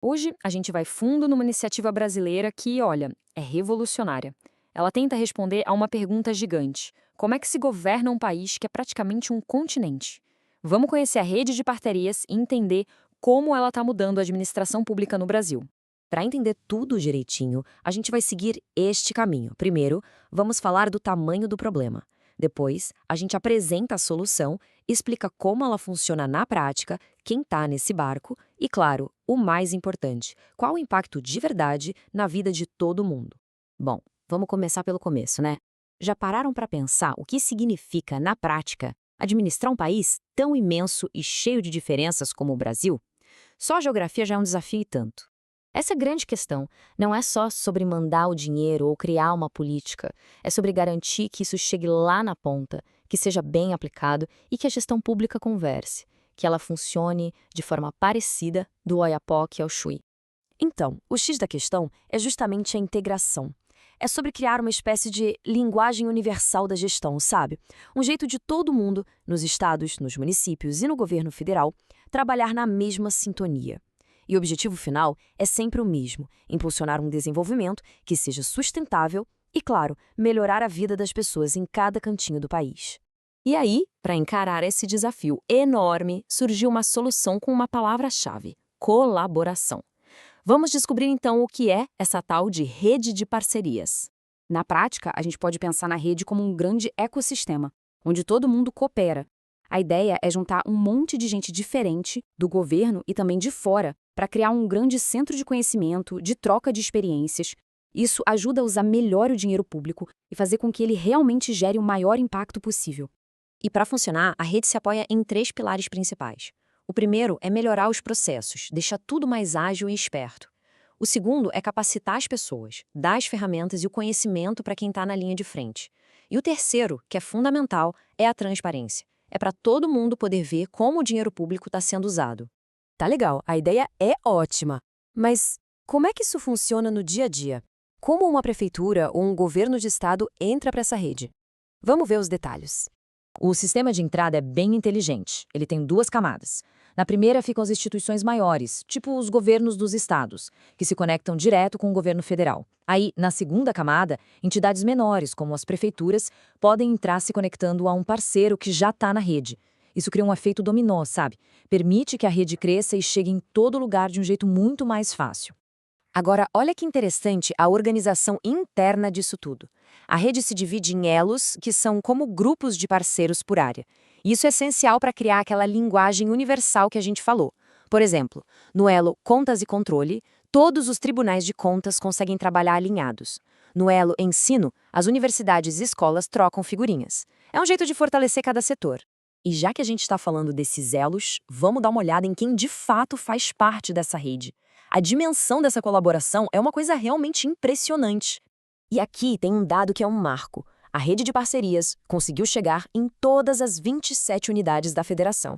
Hoje, a gente vai fundo numa iniciativa brasileira que, olha, é revolucionária. Ela tenta responder a uma pergunta gigante: como é que se governa um país que é praticamente um continente? Vamos conhecer a rede de parcerias e entender como ela está mudando a administração pública no Brasil. Para entender tudo direitinho, a gente vai seguir este caminho. Primeiro, vamos falar do tamanho do problema. Depois, a gente apresenta a solução, explica como ela funciona na prática, quem está nesse barco e, claro, o mais importante, qual o impacto de verdade na vida de todo mundo. Bom, vamos começar pelo começo, né? Já pararam para pensar o que significa, na prática, administrar um país tão imenso e cheio de diferenças como o Brasil? Só a geografia já é um desafio e tanto. Essa grande questão não é só sobre mandar o dinheiro ou criar uma política, é sobre garantir que isso chegue lá na ponta, que seja bem aplicado e que a gestão pública converse, que ela funcione de forma parecida do Oiapoque ao Chuí. Então, o X da questão é justamente a integração. É sobre criar uma espécie de linguagem universal da gestão, sabe? Um jeito de todo mundo, nos estados, nos municípios e no governo federal, trabalhar na mesma sintonia. E o objetivo final é sempre o mesmo: impulsionar um desenvolvimento que seja sustentável e, claro, melhorar a vida das pessoas em cada cantinho do país. E aí, para encarar esse desafio enorme, surgiu uma solução com uma palavra-chave: colaboração. Vamos descobrir então o que é essa tal de rede de parcerias. Na prática, a gente pode pensar na rede como um grande ecossistema, onde todo mundo coopera. A ideia é juntar um monte de gente diferente, do governo e também de fora, para criar um grande centro de conhecimento, de troca de experiências. Isso ajuda a usar melhor o dinheiro público e fazer com que ele realmente gere o maior impacto possível. E para funcionar, a rede se apoia em três pilares principais. O primeiro é melhorar os processos, deixar tudo mais ágil e esperto. O segundo é capacitar as pessoas, dar as ferramentas e o conhecimento para quem está na linha de frente. E o terceiro, que é fundamental, é a transparência. É para todo mundo poder ver como o dinheiro público está sendo usado. Tá legal, a ideia é ótima. Mas como é que isso funciona no dia a dia? Como uma prefeitura ou um governo de estado entra para essa rede? Vamos ver os detalhes. O sistema de entrada é bem inteligente. Ele tem duas camadas. Na primeira ficam as instituições maiores, tipo os governos dos estados, que se conectam direto com o governo federal. Aí, na segunda camada, entidades menores, como as prefeituras, podem entrar se conectando a um parceiro que já está na rede. Isso cria um efeito dominó, sabe? Permite que a rede cresça e chegue em todo lugar de um jeito muito mais fácil. Agora, olha que interessante a organização interna disso tudo. A rede se divide em elos, que são como grupos de parceiros por área. Isso é essencial para criar aquela linguagem universal que a gente falou. Por exemplo, no elo Contas e Controle, todos os tribunais de contas conseguem trabalhar alinhados. No elo Ensino, as universidades e escolas trocam figurinhas. É um jeito de fortalecer cada setor. E já que a gente está falando desses elos, vamos dar uma olhada em quem de fato faz parte dessa rede. A dimensão dessa colaboração é uma coisa realmente impressionante. E aqui tem um dado que é um marco. A rede de parcerias conseguiu chegar em todas as 27 unidades da federação.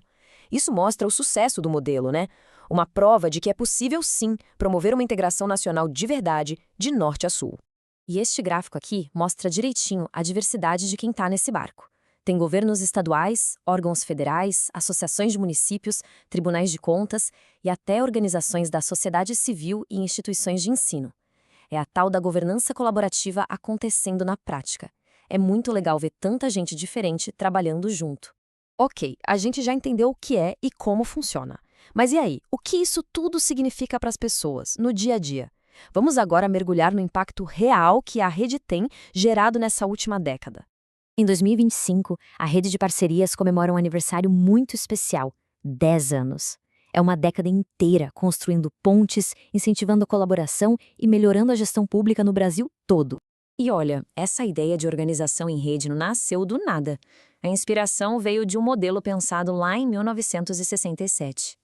Isso mostra o sucesso do modelo, né? Uma prova de que é possível sim promover uma integração nacional de verdade, de norte a sul. E este gráfico aqui mostra direitinho a diversidade de quem está nesse barco. Tem governos estaduais, órgãos federais, associações de municípios, tribunais de contas e até organizações da sociedade civil e instituições de ensino. É a tal da governança colaborativa acontecendo na prática. É muito legal ver tanta gente diferente trabalhando junto. Ok, a gente já entendeu o que é e como funciona. Mas e aí, o que isso tudo significa para as pessoas, no dia a dia? Vamos agora mergulhar no impacto real que a rede tem gerado nessa última década. Em 2025, a rede de parcerias comemora um aniversário muito especial: 10 anos. É uma década inteira construindo pontes, incentivando a colaboração e melhorando a gestão pública no Brasil todo. E olha, essa ideia de organização em rede não nasceu do nada. A inspiração veio de um modelo pensado lá em 1967.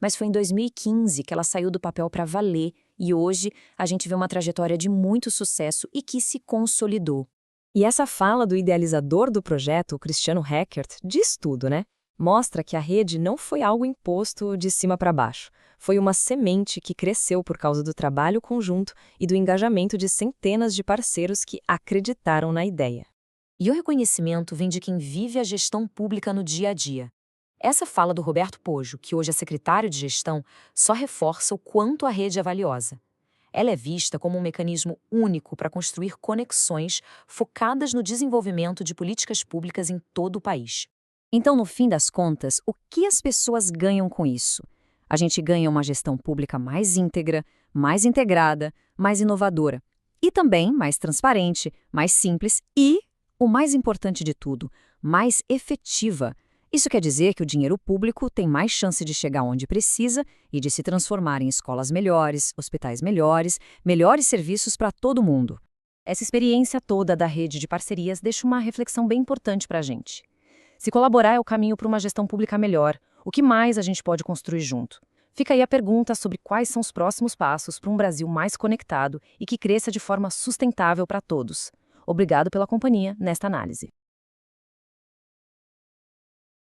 Mas foi em 2015 que ela saiu do papel para valer e hoje a gente vê uma trajetória de muito sucesso e que se consolidou. E essa fala do idealizador do projeto, Cristiano Heckert, diz tudo, né? Mostra que a rede não foi algo imposto de cima para baixo. Foi uma semente que cresceu por causa do trabalho conjunto e do engajamento de centenas de parceiros que acreditaram na ideia. E o reconhecimento vem de quem vive a gestão pública no dia a dia. Essa fala do Roberto Pojo, que hoje é secretário de gestão, só reforça o quanto a rede é valiosa. Ela é vista como um mecanismo único para construir conexões focadas no desenvolvimento de políticas públicas em todo o país. Então, no fim das contas, o que as pessoas ganham com isso? A gente ganha uma gestão pública mais íntegra, mais integrada, mais inovadora. E também mais transparente, mais simples e, o mais importante de tudo, mais efetiva. Isso quer dizer que o dinheiro público tem mais chance de chegar onde precisa e de se transformar em escolas melhores, hospitais melhores, melhores serviços para todo mundo. Essa experiência toda da rede de parcerias deixa uma reflexão bem importante para a gente. Se colaborar é o caminho para uma gestão pública melhor, o que mais a gente pode construir junto? Fica aí a pergunta sobre quais são os próximos passos para um Brasil mais conectado e que cresça de forma sustentável para todos. Obrigado pela companhia nesta análise.